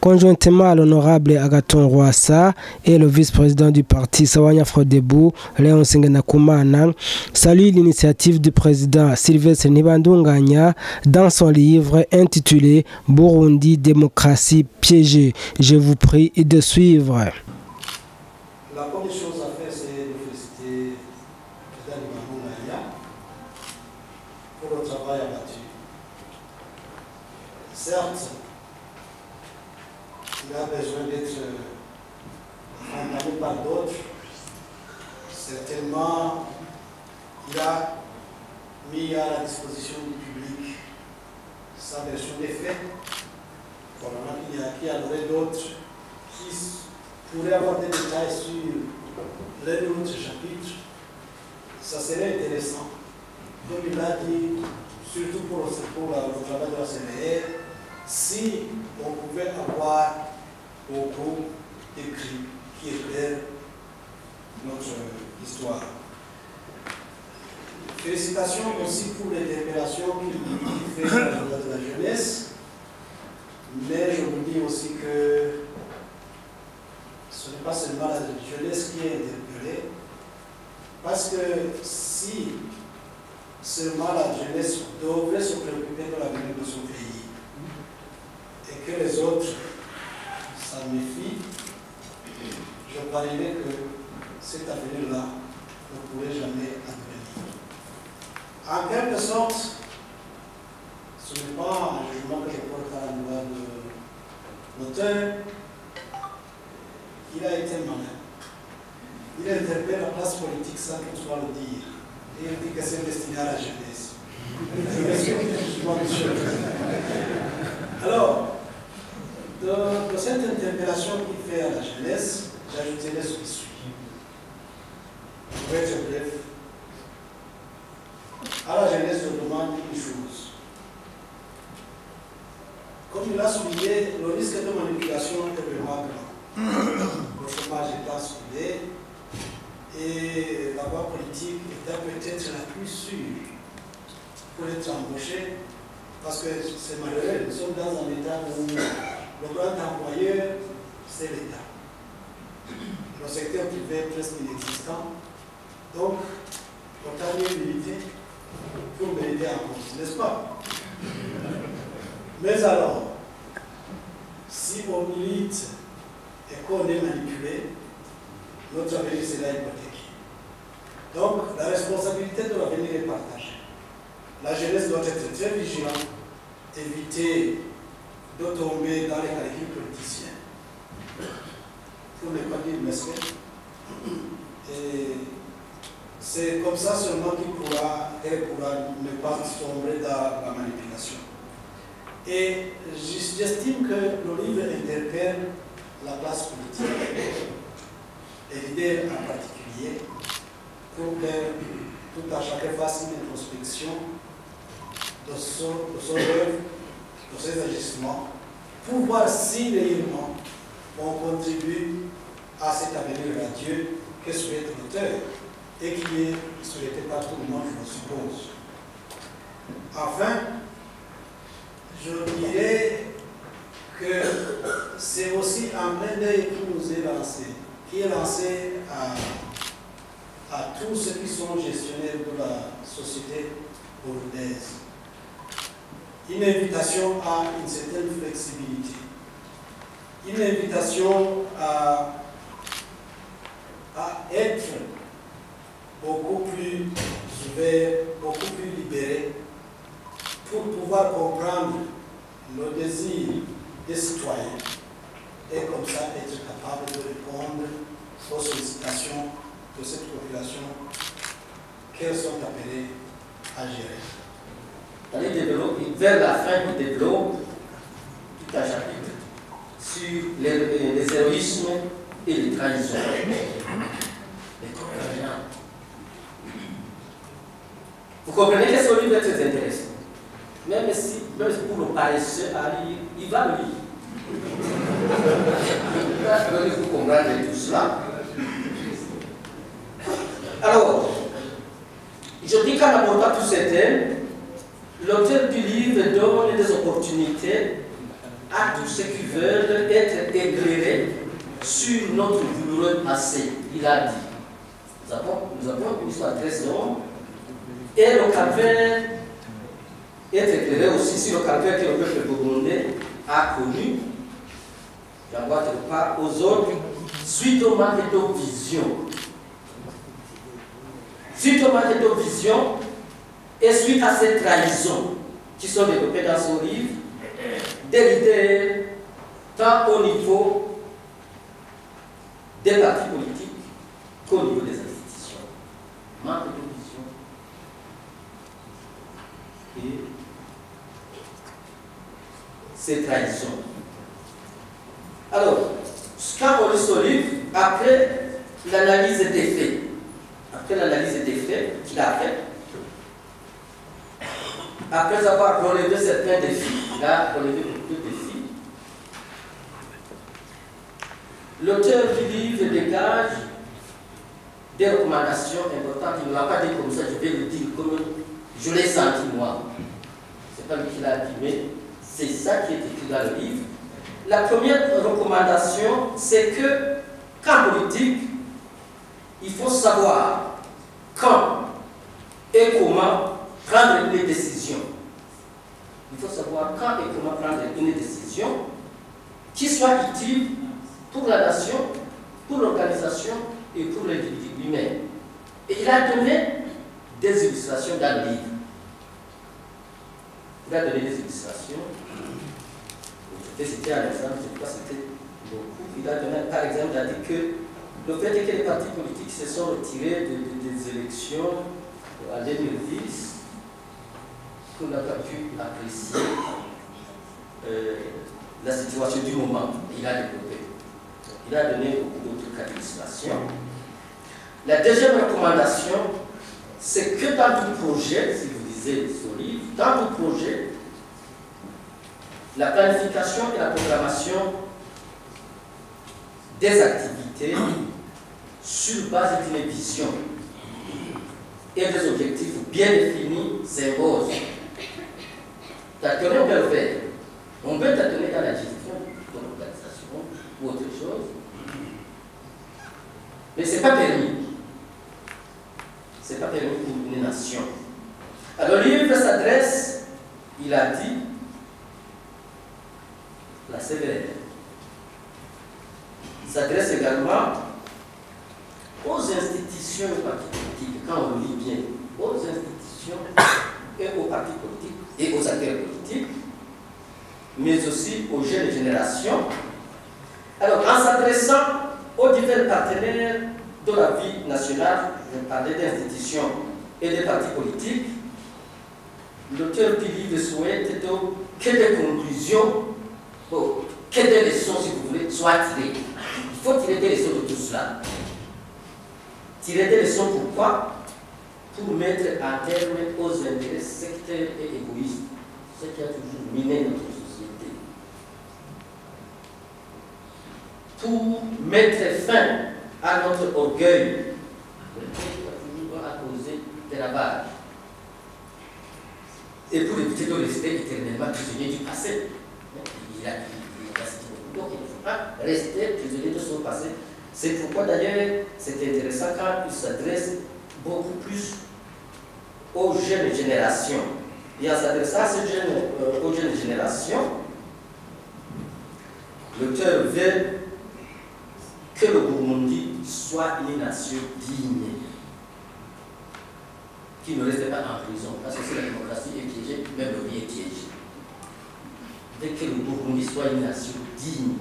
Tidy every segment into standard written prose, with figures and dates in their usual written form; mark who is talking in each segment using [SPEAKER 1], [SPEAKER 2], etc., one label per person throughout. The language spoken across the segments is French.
[SPEAKER 1] Conjointement à l'honorable Agathon Rwasa et le vice-président du parti Sawanya Frodebou, Léon Sengenakumana, salue l'initiative du président Sylvestre Ntibantunganya dans son livre intitulé Burundi, démocratie piégée. Je vous prie de suivre.
[SPEAKER 2] La première chose à faire, c'est de féliciter le président Ntibantunganya pour le travail abattu. Certes, il a besoin d'être accompagné par d'autres. Certainement, il a mis à la disposition du public sa version des faits. Probablement qu'il y en aurait d'autres qui pourraient avoir des détails sur les autres chapitres. Ça serait intéressant. Comme il a dit, surtout pour le travail de la CNR, si on pouvait avoir beaucoup d'écrits qui éclairent notre histoire. Félicitations aussi pour l'interpellation qu'il fait dans de la jeunesse, mais je vous dis aussi que ce n'est pas seulement la jeunesse qui est interpellée, parce que si seulement la jeunesse devrait se préoccuper de l'avenir de son pays, et que les autres s'en méfient, je parierais que cet avenir-là ne pourrait jamais advenir. En quelque sorte, ce n'est pas un jugement que je porte à l'endroit de l'auteur. Il a été malin. Il interpelle la classe politique sans qu'on soit le dire. Et il dit que c'est destiné à la jeunesse. Alors, de cette interpellation qu'il fait à la jeunesse, j'ajouterai ce qui suit. Je vais être bref. À la jeunesse, je demande une chose. Comme il a souligné, le risque de manipulation est vraiment grand. Le chômage étant soudé, et la voie politique était peut-être la plus sûre pour être embauché, parce que c'est malheureux, nous sommes dans un état où le grand employeur, c'est l'État. Le secteur privé est presque inexistant, donc autant mieux militer pour mériter un poste, n'est-ce pas? Mais alors, si on milite et qu'on est manipulé, notre avenir sera hypothéqué. Donc, la responsabilité de l'avenir est partagée. La jeunesse doit être très vigilante, éviter de tomber dans les calculs politiciens, pour ne pas dire mesquin. Et c'est comme ça seulement qu'elle pourra ne pas tomber dans la manipulation. Et j'estime que le livre interpelle la classe politique, et l'idée en particulier, pour que tout à chacun fasse une introspection de son œuvre, de ses agissements, pour voir si réellement on contribue à cet avenir radieux que souhaite l'auteur et qui est souhaité par tout le monde, je le suppose. Enfin, je dirais que c'est aussi un clin d'œil qui nous est lancé, à tous ceux qui sont gestionnaires de la société burundaise. Une invitation à une certaine flexibilité, une invitation à être beaucoup plus ouvert, beaucoup plus libéré, pour pouvoir comprendre le désir des citoyens et comme ça être capable de répondre aux sollicitations de cette population qu'elles sont appelées à gérer.
[SPEAKER 3] Vers la fin, il développe tout un chapitre sur les héroïsmes et les trahisons. Vous comprenez que ce livre est très intéressant. Même pour le paresseux à lire, il va le lire. Il faut comprendre tout cela. Alors, je dis qu'en abordant tous ces thèmes, l'auteur du livre donne des opportunités à tous ceux qui veulent être éclairés sur notre douloureux passé. Il a dit. Nous avons une histoire très longue. Et le Cap-Vert est éclairé aussi sur le Cap-Vert que le peuple burundais a connu. J'envoie pas aux autres suite au manque de vision. Suite au manque de vision et suite à ces trahisons qui sont développées dans son livre, des leaders, tant au niveau des partis politiques qu'au niveau des institutions. Manque de vision et ces trahisons. Alors, quand on lit ce livre, après l'analyse des faits, qu'il a fait, après avoir relevé certains défis, il a relevé beaucoup de défis, l'auteur du livre dégage des recommandations importantes. Il ne l'a pas dit comme ça, je vais le dire comme je l'ai senti moi. Ce n'est pas lui qui l'a dit, mais c'est ça qui est écrit dans le livre. La première recommandation, c'est que, qu'en politique, il faut savoir quand et comment prendre une décision. Il faut savoir quand et comment prendre une décision qui soit utile pour la nation, pour l'organisation et pour l'individu lui-même. Et il a donné des illustrations dans le livre. Il a donné des illustrations. C'était un exemple, je ne sais pas si c'était beaucoup. Il a donné, par exemple, il a dit que le fait que les partis politiques se sont retirés des élections en 2010, qu'on n'a pas pu apprécier la situation du moment. Il a développé. Il a donné beaucoup d'autres cas d'illustration. La deuxième recommandation, c'est que dans tout projet, si vous lisez ce livre, dans tout projet, la planification et la programmation des activités sur base d'une vision et des objectifs bien définis s'impose. Tâtonner, on peut le faire. On peut tâtonner dans la gestion de l'organisation ou autre chose. Mais ce n'est pas permis. Ce n'est pas permis pour une nation. Alors, le livre s'adresse, il a dit, la CVR. Il s'adresse également aux institutions et aux partis politiques, quand on lit bien, aux institutions et aux partis politiques et aux acteurs politiques, mais aussi aux jeunes générations. Alors, en s'adressant aux divers partenaires de la vie nationale, je parlais d'institutions et des partis politiques, l'auteur du livre souhaite que des conclusions, que des leçons, si vous voulez, soient tirées. Il faut tirer des leçons de tout cela. Tirer des leçons pourquoi? Pour mettre un terme aux intérêts sectaires et égoïstes, ce qui a toujours miné notre société. Pour mettre fin à notre orgueil, qui a toujours causé des ravages. Et pour éviter de rester éternellement prisonnier du passé. Il a cité beaucoup, donc il ne faut pas rester prisonnier de son passé. C'est pourquoi d'ailleurs c'est intéressant quand il s'adresse beaucoup plus aux jeunes générations. Et en s'adressant aux jeunes générations, l'auteur veut que le Burundi soit une nation digne, qui ne reste pas en prison, parce que si la démocratie est piégée, même le vie est piégé. Dès que le Burundi soit une nation digne,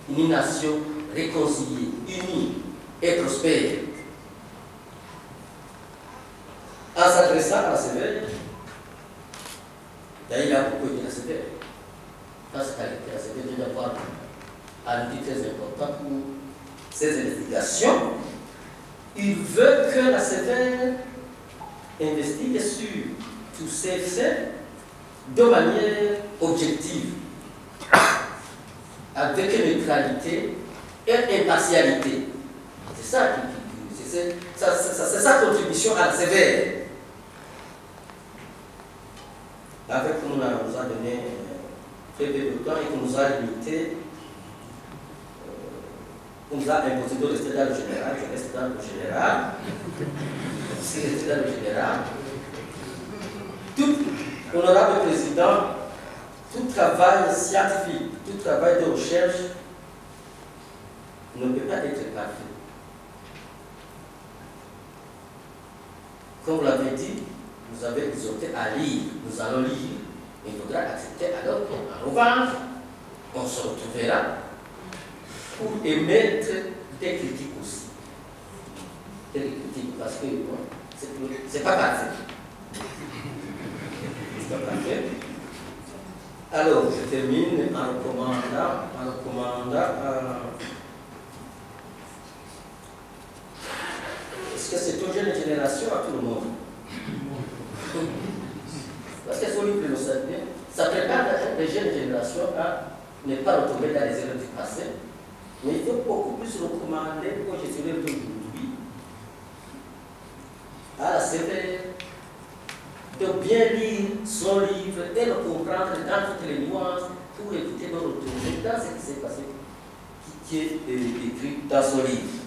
[SPEAKER 3] une nation réconciliée, unie et prospère. En s'adressant à la CVR, d'ailleurs il a beaucoup aidé la CVR. Dans cette qualité, la CVR vient d'avoir un outil très important pour ses investigations. Il veut que la CVR investigue sur tous ces faits de manière objective, avec neutralité et impartialité. C'est ça c'est sa contribution à la CVR. Avec nous, on nous a donné très peu de temps et qu'on nous a limité, on nous a imposé de rester dans le général, je reste dans le général, si je reste dans le général. Tout honorable président, tout travail scientifique, tout travail de recherche ne peut pas être parfait. Comme vous l'avez dit, vous avez exhorté à lire, nous allons lire. Il faudra accepter alors qu'en revanche, on se retrouvera pour émettre des critiques aussi. Des critiques, parce que bon, c'est pas parfait. C'est pas parfait. Alors, je termine en recommandant est-ce que c'est une jeune génération à tout le monde? Parce que ce livre, ça prépare les jeunes générations à ne pas retomber dans les erreurs du passé, mais il faut beaucoup plus recommander aux gestionnaires d'aujourd'hui à la sévère de bien lire son livre et le comprendre dans toutes les nuances pour éviter de retrouver dans ce qui s'est passé, qui est écrit dans son livre.